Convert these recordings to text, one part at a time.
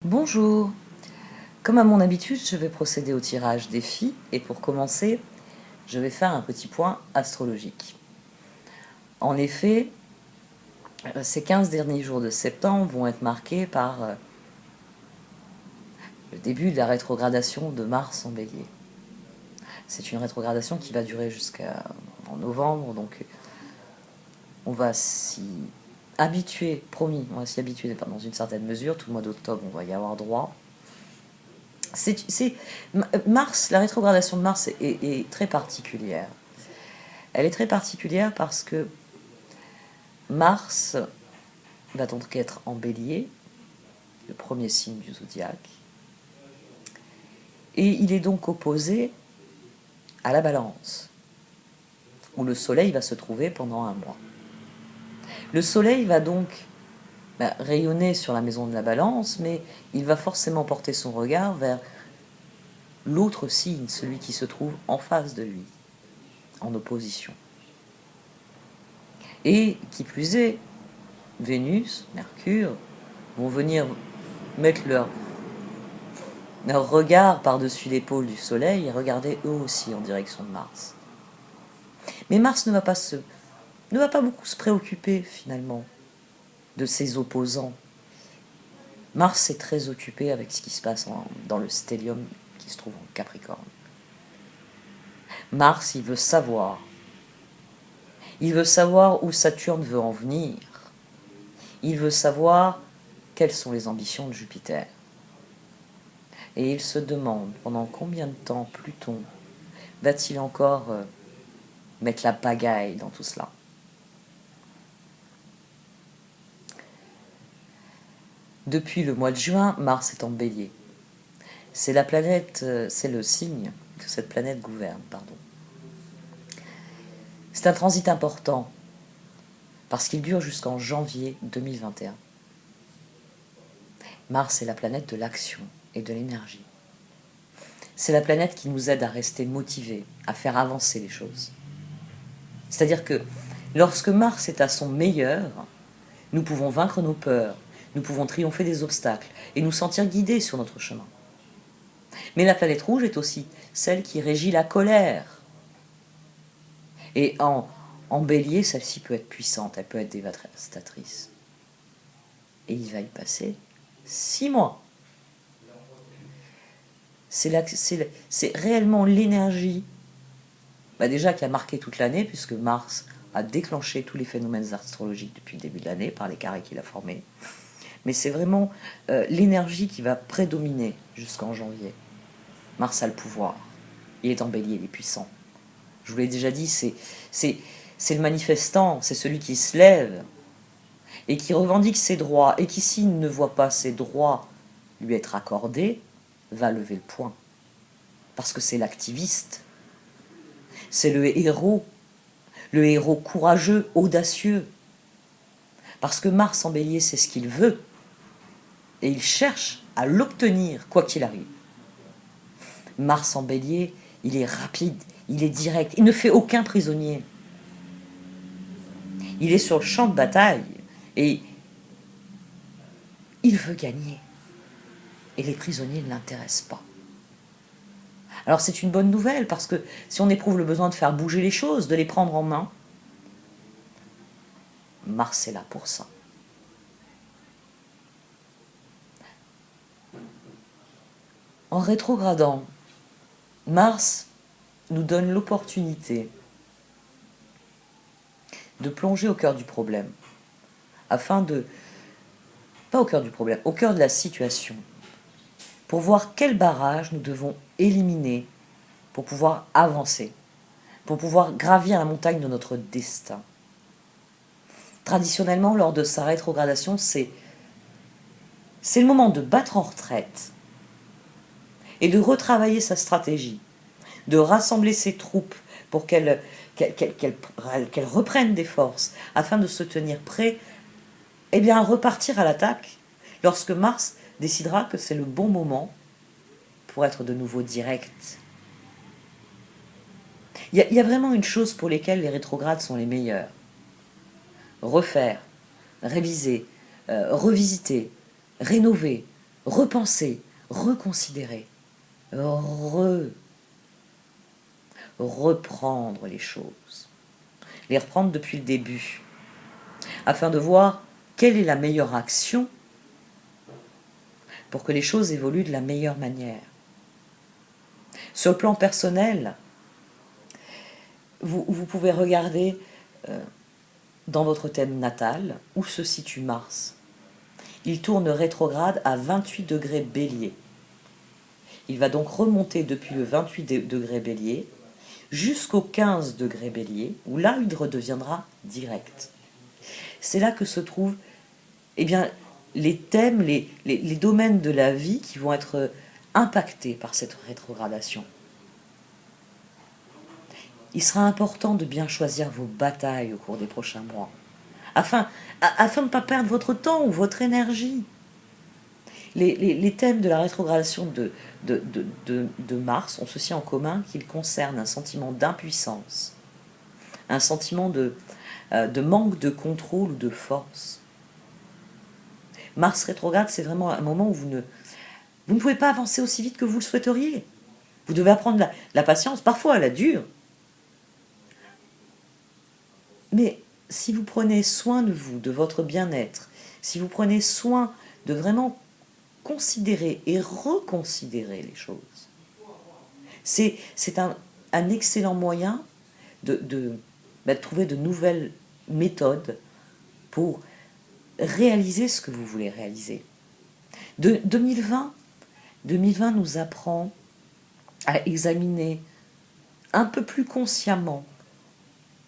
Bonjour. Comme à mon habitude, je vais procéder au tirage des filles et pour commencer, je vais faire un petit point astrologique. En effet, ces 15 derniers jours de septembre vont être marqués par le début de la rétrogradation de Mars en Bélier. C'est une rétrogradation qui va durer jusqu'en novembre, donc on va s'y habituer, promis, on va s'y habituer dans une certaine mesure. Tout le mois d'octobre, on va y avoir droit. Mars, la rétrogradation de Mars est très particulière. Elle est très particulière parce que Mars va donc être en Bélier, le premier signe du zodiaque, et il est donc opposé à la Balance, où le Soleil va se trouver pendant un mois. Le Soleil va donc rayonner sur la maison de la Balance, mais il va forcément porter son regard vers l'autre signe, celui qui se trouve en face de lui, en opposition. Et qui plus est, Vénus, Mercure, vont venir mettre leur regard par-dessus l'épaule du Soleil et regarder eux aussi en direction de Mars. Mais Mars ne va pas beaucoup se préoccuper finalement de ses opposants. Mars est très occupé avec ce qui se passe dans le stellium qui se trouve en Capricorne. Mars, il veut savoir. Il veut savoir où Saturne veut en venir. Il veut savoir quelles sont les ambitions de Jupiter. Et il se demande pendant combien de temps Pluton va-t-il encore mettre la pagaille dans tout cela. Depuis le mois de juin, Mars est en Bélier. C'est la planète, c'est le signe que cette planète gouverne, pardon. C'est un transit important parce qu'il dure jusqu'en janvier 2021. Mars est la planète de l'action et de l'énergie. C'est la planète qui nous aide à rester motivés, à faire avancer les choses. C'est-à-dire que lorsque Mars est à son meilleur, nous pouvons vaincre nos peurs, nous pouvons triompher des obstacles et nous sentir guidés sur notre chemin. Mais la planète rouge est aussi celle qui régit la colère. Et en Bélier, celle-ci peut être puissante, elle peut être dévastatrice. Et il va y passer 6 mois. C'est réellement l'énergie déjà qui a marqué toute l'année, puisque Mars a déclenché tous les phénomènes astrologiques depuis le début de l'année par les carrés qu'il a formés. Mais c'est vraiment l'énergie qui va prédominer jusqu'en janvier. Mars a le pouvoir. Il est en Bélier, il est puissant. Je vous l'ai déjà dit, c'est le manifestant, c'est celui qui se lève et qui revendique ses droits, et qui, s'il ne voit pas ses droits lui être accordés, va lever le poing. Parce que c'est l'activiste. C'est le héros courageux, audacieux. Parce que Mars en Bélier, c'est ce qu'il veut. Et il cherche à l'obtenir, quoi qu'il arrive. Mars en Bélier, il est rapide, il est direct, il ne fait aucun prisonnier. Il est sur le champ de bataille et il veut gagner. Et les prisonniers ne l'intéressent pas. Alors c'est une bonne nouvelle, parce que si on éprouve le besoin de faire bouger les choses, de les prendre en main, Mars est là pour ça. En rétrogradant, Mars nous donne l'opportunité de plonger au cœur du problème, pas au cœur du problème, au cœur de la situation, pour voir quel barrage nous devons éliminer pour pouvoir avancer, pour pouvoir gravir la montagne de notre destin. Traditionnellement, lors de sa rétrogradation, c'est le moment de battre en retraite et de retravailler sa stratégie, de rassembler ses troupes pour qu'elles reprennent des forces afin de se tenir prêts à repartir à l'attaque lorsque Mars décidera que c'est le bon moment pour être de nouveau direct. Il y a vraiment une chose pour lesquelles les rétrogrades sont les meilleurs. Refaire, réviser, revisiter, rénover, repenser, reconsidérer, reprendre les choses, les reprendre depuis le début, afin de voir quelle est la meilleure action pour que les choses évoluent de la meilleure manière. Sur le plan personnel, vous pouvez regarder dans votre thème natal où se situe Mars. Il tourne rétrograde à 28 degrés Bélier. Il va donc remonter depuis le 28 degrés Bélier jusqu'au 15 degrés Bélier, où là il redeviendra direct. C'est là que se trouvent les thèmes, les domaines de la vie qui vont être impactés par cette rétrogradation. Il sera important de bien choisir vos batailles au cours des prochains mois, afin de ne pas perdre votre temps ou votre énergie. Les thèmes de la rétrogradation de Mars ont ceci en commun qu'ils concernent un sentiment d'impuissance, un sentiment de manque de contrôle ou de force. Mars rétrograde, c'est vraiment un moment où vous ne pouvez pas avancer aussi vite que vous le souhaiteriez. Vous devez apprendre la patience, parfois elle est dure. Mais si vous prenez soin de vous, de votre bien-être, si vous prenez soin de vraiment considérer et reconsidérer les choses, c'est un excellent moyen de trouver de nouvelles méthodes pour réaliser ce que vous voulez réaliser. 2020 nous apprend à examiner un peu plus consciemment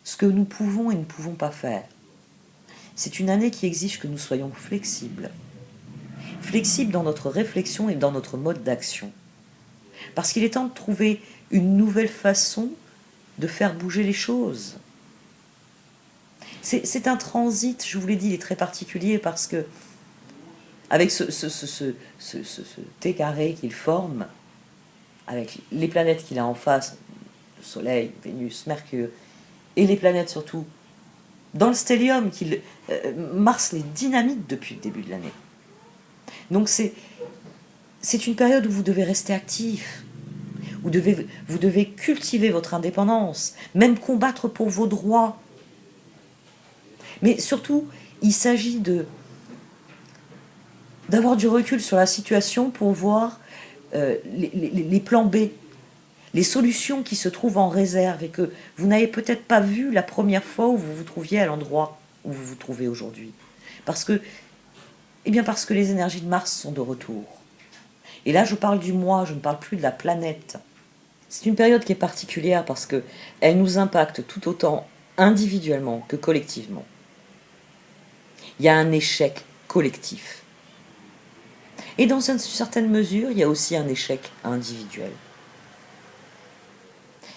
ce que nous pouvons et ne pouvons pas faire. C'est une année qui exige que nous soyons flexibles dans notre réflexion et dans notre mode d'action. Parce qu'il est temps de trouver une nouvelle façon de faire bouger les choses. C'est un transit, je vous l'ai dit, il est très particulier parce que avec ce T carré qu'il forme, avec les planètes qu'il a en face, le Soleil, Vénus, Mercure, et les planètes surtout, dans le stellium, Mars les dynamite depuis le début de l'année. Donc c'est une période où vous devez rester actif, où vous devez cultiver votre indépendance, même combattre pour vos droits. Mais surtout, il s'agit d'avoir du recul sur la situation pour voir les plans B, les solutions qui se trouvent en réserve et que vous n'avez peut-être pas vu la première fois où vous vous trouviez à l'endroit où vous vous trouvez aujourd'hui. Parce que les énergies de Mars sont de retour. Et là, je parle du moi, je ne parle plus de la planète. C'est une période qui est particulière parce qu'elle nous impacte tout autant individuellement que collectivement. Il y a un échec collectif. Et dans une certaine mesure, il y a aussi un échec individuel.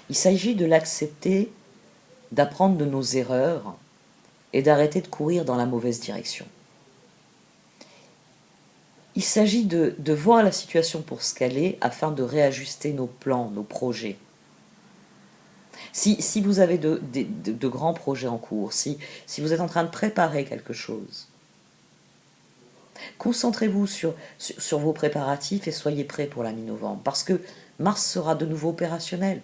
Il s'agit de l'accepter, d'apprendre de nos erreurs et d'arrêter de courir dans la mauvaise direction. Il s'agit de voir la situation pour ce qu'elle est afin de réajuster nos plans, nos projets. Si vous avez de grands projets en cours, si vous êtes en train de préparer quelque chose, concentrez-vous sur vos préparatifs et soyez prêts pour la mi-novembre, parce que Mars sera de nouveau opérationnel.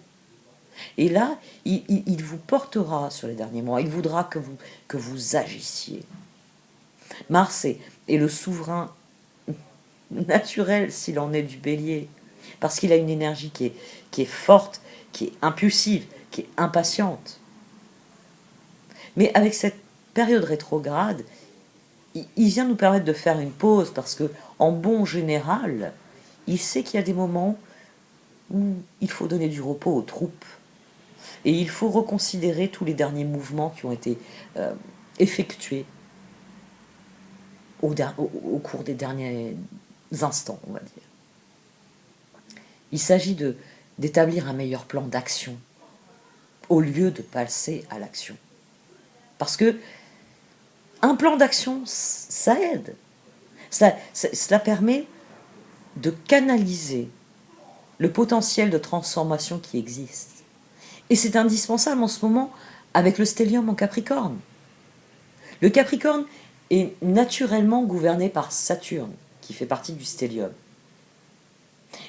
Et là, il vous portera sur les derniers mois, il voudra que vous agissiez. Mars est le souverain naturel s'il en est du Bélier, parce qu'il a une énergie qui est forte, qui est impulsive, qui est impatiente. Mais avec cette période rétrograde, il vient nous permettre de faire une pause, parce que en bon général, il sait qu'il y a des moments où il faut donner du repos aux troupes. Et il faut reconsidérer tous les derniers mouvements qui ont été effectués au cours des derniers instants, on va dire. Il s'agit d'établir un meilleur plan d'action au lieu de passer à l'action. Parce que un plan d'action, ça aide. Cela permet de canaliser le potentiel de transformation qui existe. Et c'est indispensable en ce moment avec le stellium en Capricorne. Le Capricorne est naturellement gouverné par Saturne, qui fait partie du stellium.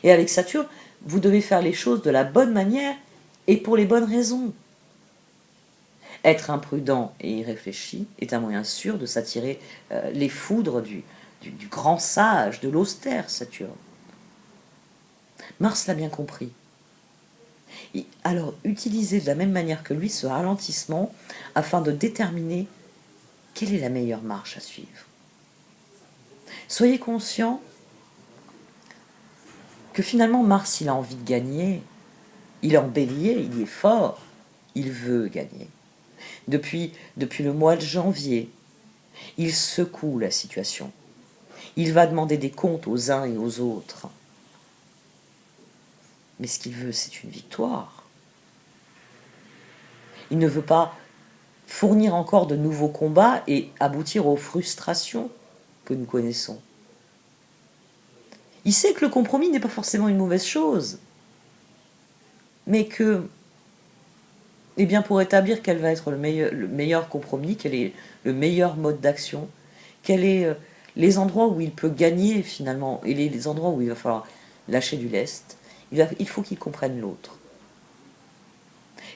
Et avec Saturne, vous devez faire les choses de la bonne manière et pour les bonnes raisons. Être imprudent et irréfléchi est un moyen sûr de s'attirer les foudres du grand sage, de l'austère Saturne. Mars l'a bien compris. Et alors, utilisez de la même manière que lui ce ralentissement afin de déterminer quelle est la meilleure marche à suivre. Soyez conscient que finalement Mars, il a envie de gagner, il est en bélier, il est fort, il veut gagner. Depuis le mois de janvier, il secoue la situation. Il va demander des comptes aux uns et aux autres. Mais ce qu'il veut, c'est une victoire. Il ne veut pas fournir encore de nouveaux combats et aboutir aux frustrations que nous connaissons. Il sait que le compromis n'est pas forcément une mauvaise chose, mais que, eh bien, pour établir quel va être le meilleur compromis, quel est le meilleur mode d'action, quels sont les endroits où il peut gagner finalement, et les endroits où il va falloir lâcher du lest, il faut qu'il comprenne l'autre.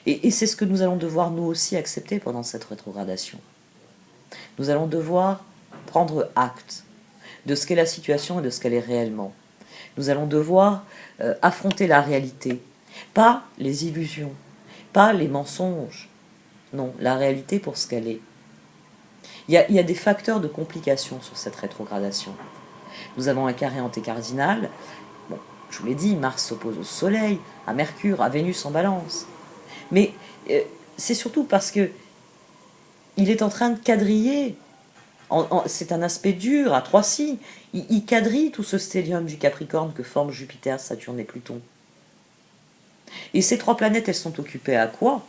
Et c'est ce que nous allons devoir nous aussi accepter pendant cette rétrogradation. Nous allons devoir prendre acte de ce qu'est la situation et de ce qu'elle est réellement. Nous allons devoir affronter la réalité, pas les illusions, pas les mensonges. Non, la réalité pour ce qu'elle est. Il y a des facteurs de complication sur cette rétrogradation. Nous avons un carré antécardinal. Bon, je vous l'ai dit, Mars s'oppose au Soleil, à Mercure, à Vénus en Balance. Mais c'est surtout parce que il est en train de quadriller. C'est un aspect dur, à 3 signes. Il quadrille tout ce stellium du Capricorne que forment Jupiter, Saturne et Pluton. Et ces 3 planètes, elles sont occupées à quoi?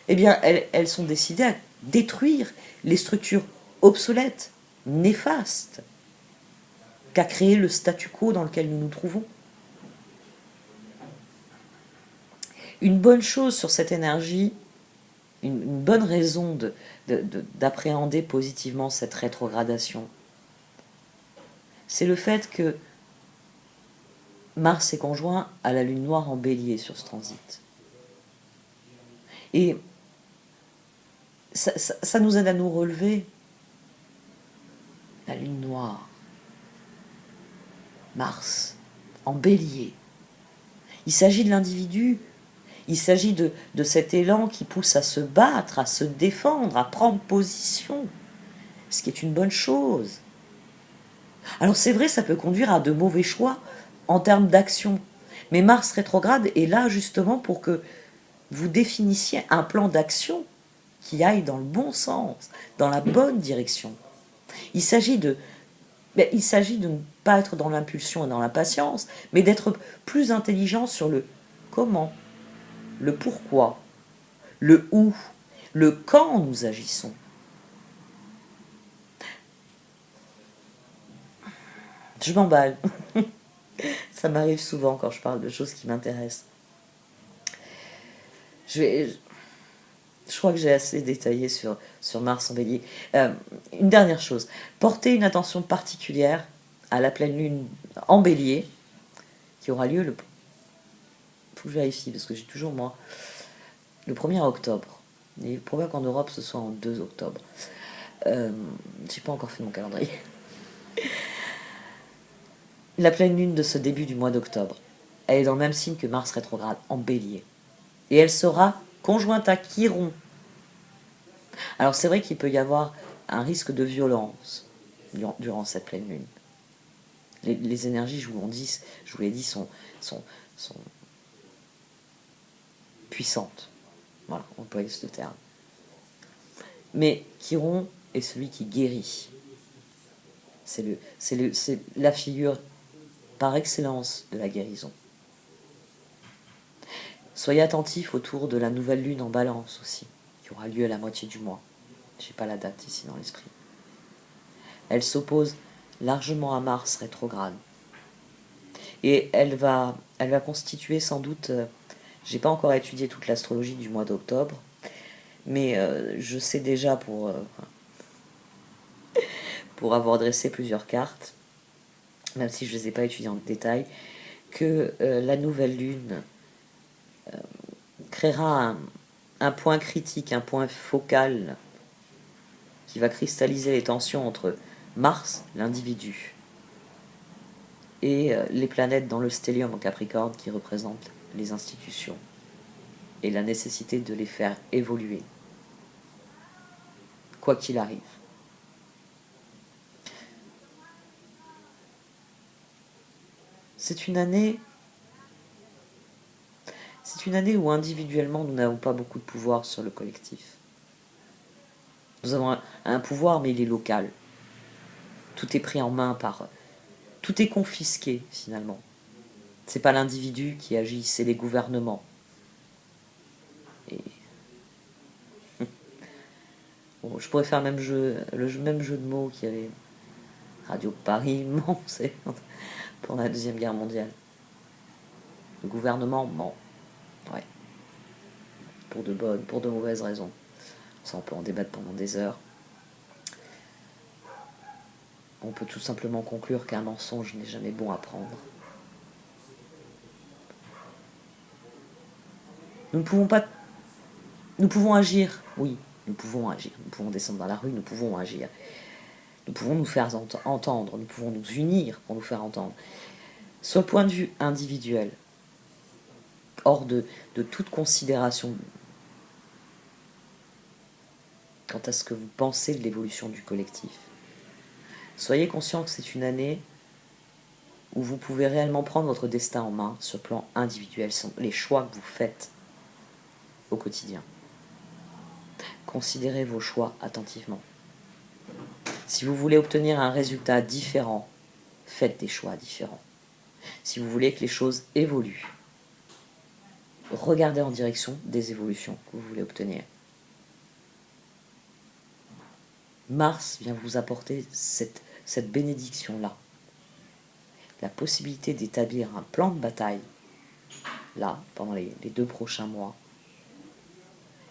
Eh bien, elles sont décidées à détruire les structures obsolètes, néfastes, qu'a créé le statu quo dans lequel nous nous trouvons. Une bonne chose sur cette énergie, une bonne raison d'appréhender positivement cette rétrogradation, c'est le fait que Mars est conjoint à la Lune noire en Bélier sur ce transit. Et ça nous aide à nous relever. La Lune noire, Mars, en Bélier. Il s'agit de l'individu. Il s'agit de cet élan qui pousse à se battre, à se défendre, à prendre position, ce qui est une bonne chose. Alors c'est vrai, ça peut conduire à de mauvais choix en termes d'action. Mais Mars rétrograde est là justement pour que vous définissiez un plan d'action qui aille dans le bon sens, dans la bonne direction. Il s'agit de ne pas être dans l'impulsion et dans l'impatience, mais d'être plus intelligent sur le comment, le pourquoi, le où, le quand nous agissons. Je m'emballe. Ça m'arrive souvent quand je parle de choses qui m'intéressent. Je crois que j'ai assez détaillé sur Mars en Bélier. Une dernière chose. Portez une attention particulière à la pleine lune en Bélier, qui aura lieu faut que je vérifie, parce que j'ai toujours, moi, le 1er octobre. Il est probable qu'en Europe, ce soit en 2 octobre. J'ai pas encore fait mon calendrier. La pleine lune de ce début du mois d'octobre, elle est dans le même signe que Mars rétrograde, en Bélier. Et elle sera conjointe à Chiron. Alors c'est vrai qu'il peut y avoir un risque de violence durant cette pleine lune. Les énergies, je vous l'ai dit, sont puissantes. Voilà, on peut employer ce terme. Mais Chiron est celui qui guérit. C'est la figure par excellence de la guérison. Soyez attentifs autour de la nouvelle lune en Balance aussi, qui aura lieu à la moitié du mois. Je n'ai pas la date ici dans l'esprit. Elle s'oppose largement à Mars rétrograde. Et elle va constituer sans doute, j'ai pas encore étudié toute l'astrologie du mois d'octobre, mais je sais déjà pour avoir dressé plusieurs cartes, même si je ne les ai pas étudiés en détail, que la nouvelle lune créera un point critique, un point focal qui va cristalliser les tensions entre Mars, l'individu, et les planètes dans le stellium en Capricorne qui représentent les institutions et la nécessité de les faire évoluer, quoi qu'il arrive. C'est une année où individuellement nous n'avons pas beaucoup de pouvoir sur le collectif. Nous avons un pouvoir, mais il est local. Tout est pris en main par... Tout est confisqué, finalement. C'est pas l'individu qui agit, c'est les gouvernements. Et... Bon, je pourrais faire le même jeu de mots qu'il y avait Radio Paris, Mans, c'est pendant la Deuxième Guerre mondiale. Le gouvernement ment. Ouais. Pour de bonnes, pour de mauvaises raisons. Ça, on peut en débattre pendant des heures. On peut tout simplement conclure qu'un mensonge n'est jamais bon à prendre. Nous pouvons agir, oui, nous pouvons agir. Nous pouvons descendre dans la rue, nous pouvons agir. Nous pouvons nous faire entendre, nous pouvons nous unir pour nous faire entendre. Sur le point de vue individuel, hors de toute considération quant à ce que vous pensez de l'évolution du collectif, soyez conscient que c'est une année où vous pouvez réellement prendre votre destin en main sur le plan individuel, les choix que vous faites au quotidien. Considérez vos choix attentivement. Si vous voulez obtenir un résultat différent, faites des choix différents. Si vous voulez que les choses évoluent, regardez en direction des évolutions que vous voulez obtenir. Mars vient vous apporter cette bénédiction-là. La possibilité d'établir un plan de bataille, là, pendant les 2 prochains mois,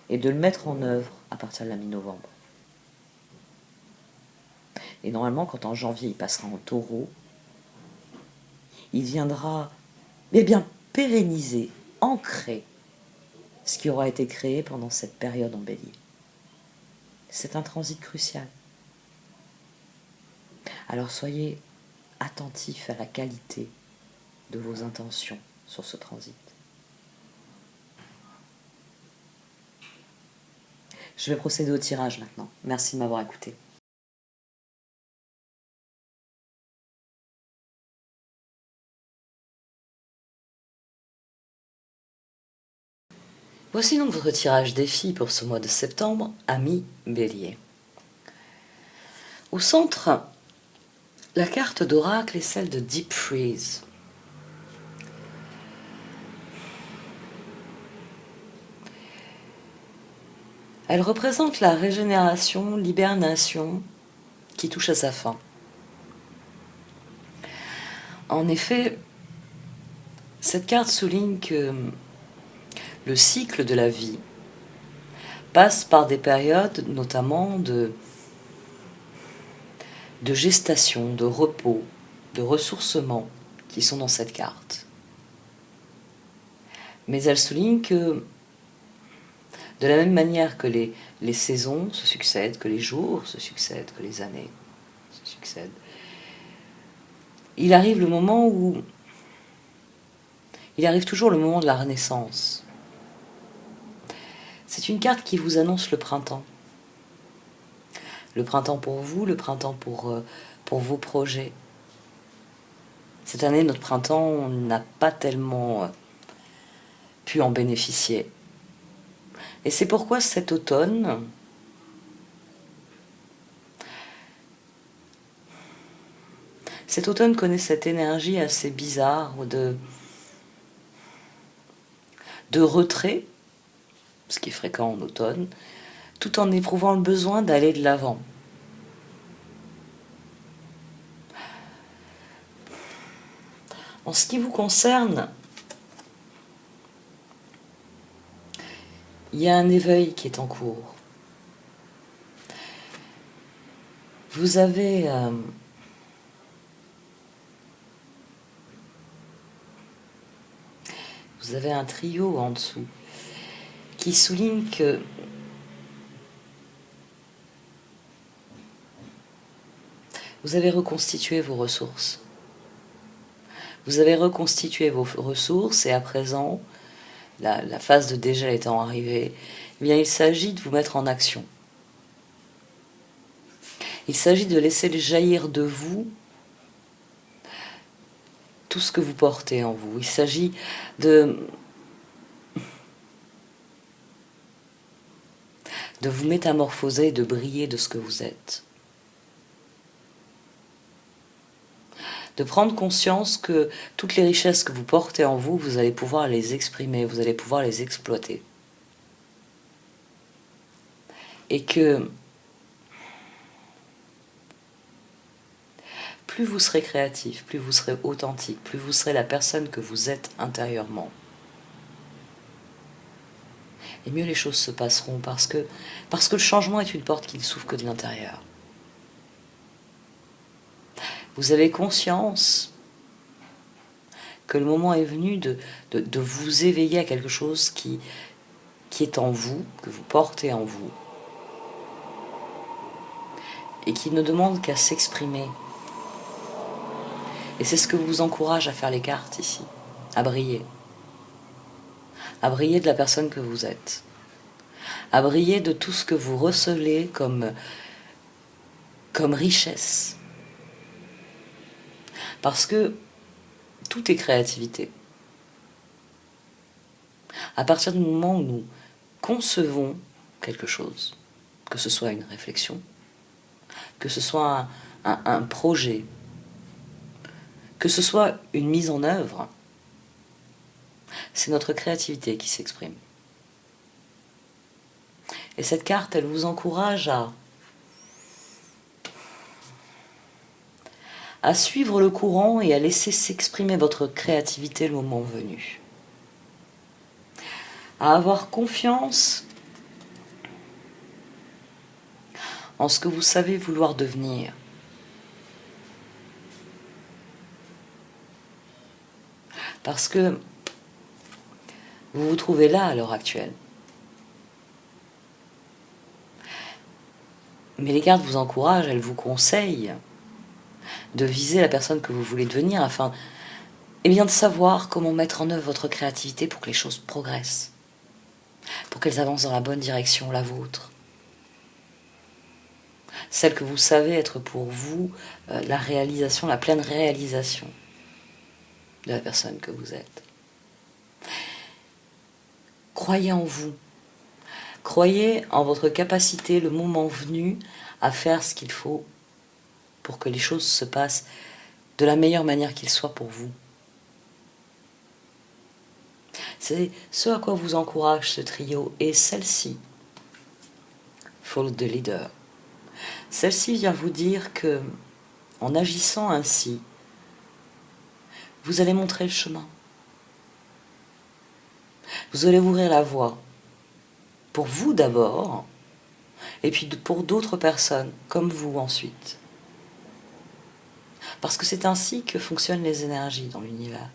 et de le mettre en œuvre à partir de la mi-novembre. Et normalement, quand en janvier il passera en taureau, il viendra pérenniser, ancrer ce qui aura été créé pendant cette période en bélier. C'est un transit crucial. Alors soyez attentifs à la qualité de vos intentions sur ce transit. Je vais procéder au tirage maintenant. Merci de m'avoir écouté. Voici donc votre tirage défi pour ce mois de septembre, amis Bélier. Au centre, la carte d'oracle est celle de Deep Freeze. Elle représente la régénération, l'hibernation qui touche à sa fin. En effet, cette carte souligne que le cycle de la vie passe par des périodes notamment de gestation, de repos, de ressourcement qui sont dans cette carte. Mais elle souligne que de la même manière que les saisons se succèdent, que les jours se succèdent, que les années se succèdent, il arrive toujours le moment de la renaissance. C'est une carte qui vous annonce le printemps. Le printemps pour vous, le printemps pour vos projets. Cette année, notre printemps, on n'a pas tellement pu en bénéficier. Et c'est pourquoi cet automne, connaît cette énergie assez bizarre de retrait, ce qui est fréquent en automne, tout en éprouvant le besoin d'aller de l'avant. En ce qui vous concerne, il y a un éveil qui est en cours. Vous avez vous avez un trio en dessous qui souligne que vous avez reconstitué vos ressources. Vous avez reconstitué vos ressources et à présent, la phase de dégel étant arrivée, eh bien, il s'agit de vous mettre en action. Il s'agit de laisser jaillir de vous tout ce que vous portez en vous. Il s'agit de vous métamorphoser, de briller de ce que vous êtes. De prendre conscience que toutes les richesses que vous portez en vous, vous allez pouvoir les exprimer, vous allez pouvoir les exploiter. Et que plus vous serez créatif, plus vous serez authentique, plus vous serez la personne que vous êtes intérieurement, et mieux les choses se passeront, parce que le changement est une porte qui ne s'ouvre que de l'intérieur. Vous avez conscience que le moment est venu de vous éveiller à quelque chose qui est en vous, que vous portez en vous, et qui ne demande qu'à s'exprimer. Et c'est ce que vous encourage à faire les cartes ici, à briller de la personne que vous êtes, à briller de tout ce que vous recelez comme richesse. Parce que tout est créativité. À partir du moment où nous concevons quelque chose, que ce soit une réflexion, que ce soit un projet, que ce soit une mise en œuvre, c'est notre créativité qui s'exprime. Et cette carte, elle vous encourage à suivre le courant et à laisser s'exprimer votre créativité le moment venu. À avoir confiance en ce que vous savez vouloir devenir. Parce que vous vous trouvez là à l'heure actuelle. Mais les cartes vous encouragent, elles vous conseillent de viser la personne que vous voulez devenir afin de savoir comment mettre en œuvre votre créativité pour que les choses progressent, pour qu'elles avancent dans la bonne direction, la vôtre. Celle que vous savez être pour vous la réalisation, la pleine réalisation de la personne que vous êtes. Croyez en vous. Croyez en votre capacité, le moment venu, à faire ce qu'il faut pour que les choses se passent de la meilleure manière qu'il soit pour vous. C'est ce à quoi vous encourage ce trio. Et celle-ci, Follow the Leader, celle-ci vient vous dire que, en agissant ainsi, vous allez montrer le chemin. Vous allez ouvrir la voie. Pour vous d'abord, et puis pour d'autres personnes, comme vous ensuite. Parce que c'est ainsi que fonctionnent les énergies dans l'univers.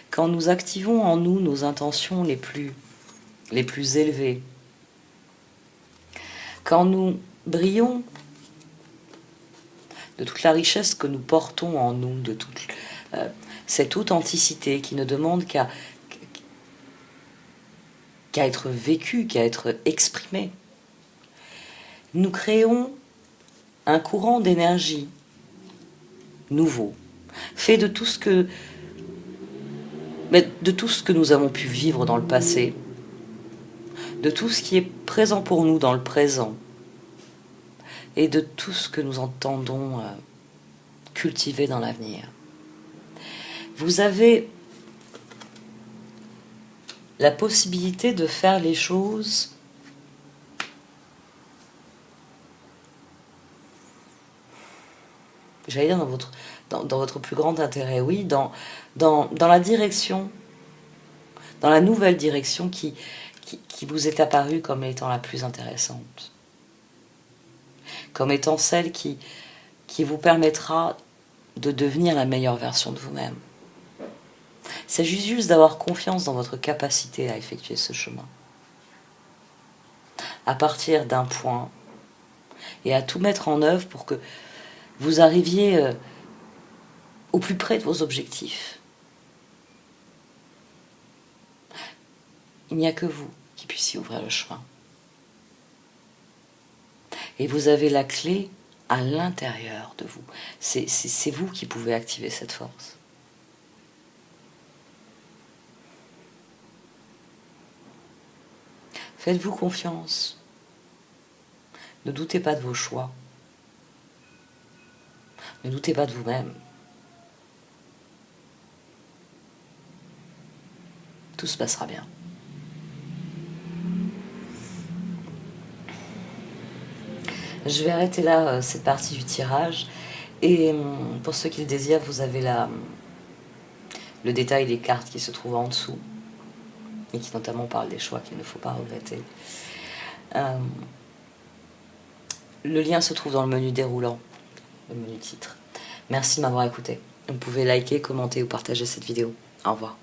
Quand nous activons en nous nos intentions les plus élevées, quand nous brillons de toute la richesse que nous portons en nous, de toute cette authenticité qui ne demande qu'à être vécue, qu'à être exprimée, nous créons un courant d'énergie nouveau, fait de tout ce que nous avons pu vivre dans le passé, de tout ce qui est présent pour nous dans le présent, et de tout ce que nous entendons cultiver dans l'avenir. Vous avez la possibilité de faire les choses j'allais dire dans votre plus grand intérêt, oui, dans la direction, dans la nouvelle direction qui vous est apparue comme étant la plus intéressante, comme étant celle qui vous permettra de devenir la meilleure version de vous-même. s'agit juste d'avoir confiance dans votre capacité à effectuer ce chemin. À partir d'un point, et à tout mettre en œuvre pour que vous arriviez au plus près de vos objectifs. Il n'y a que vous qui puissiez ouvrir le chemin. Et vous avez la clé à l'intérieur de vous. C'est vous qui pouvez activer cette force. Faites-vous confiance. Ne doutez pas de vos choix. Ne doutez pas de vous-même. Tout se passera bien. Je vais arrêter là cette partie du tirage. Et pour ceux qui le désirent, vous avez le détail des cartes qui se trouvent en dessous. Et qui notamment parlent des choix qu'il ne faut pas regretter. Le lien se trouve dans le menu déroulant, le menu titre. Merci de m'avoir écouté. Vous pouvez liker, commenter ou partager cette vidéo. Au revoir.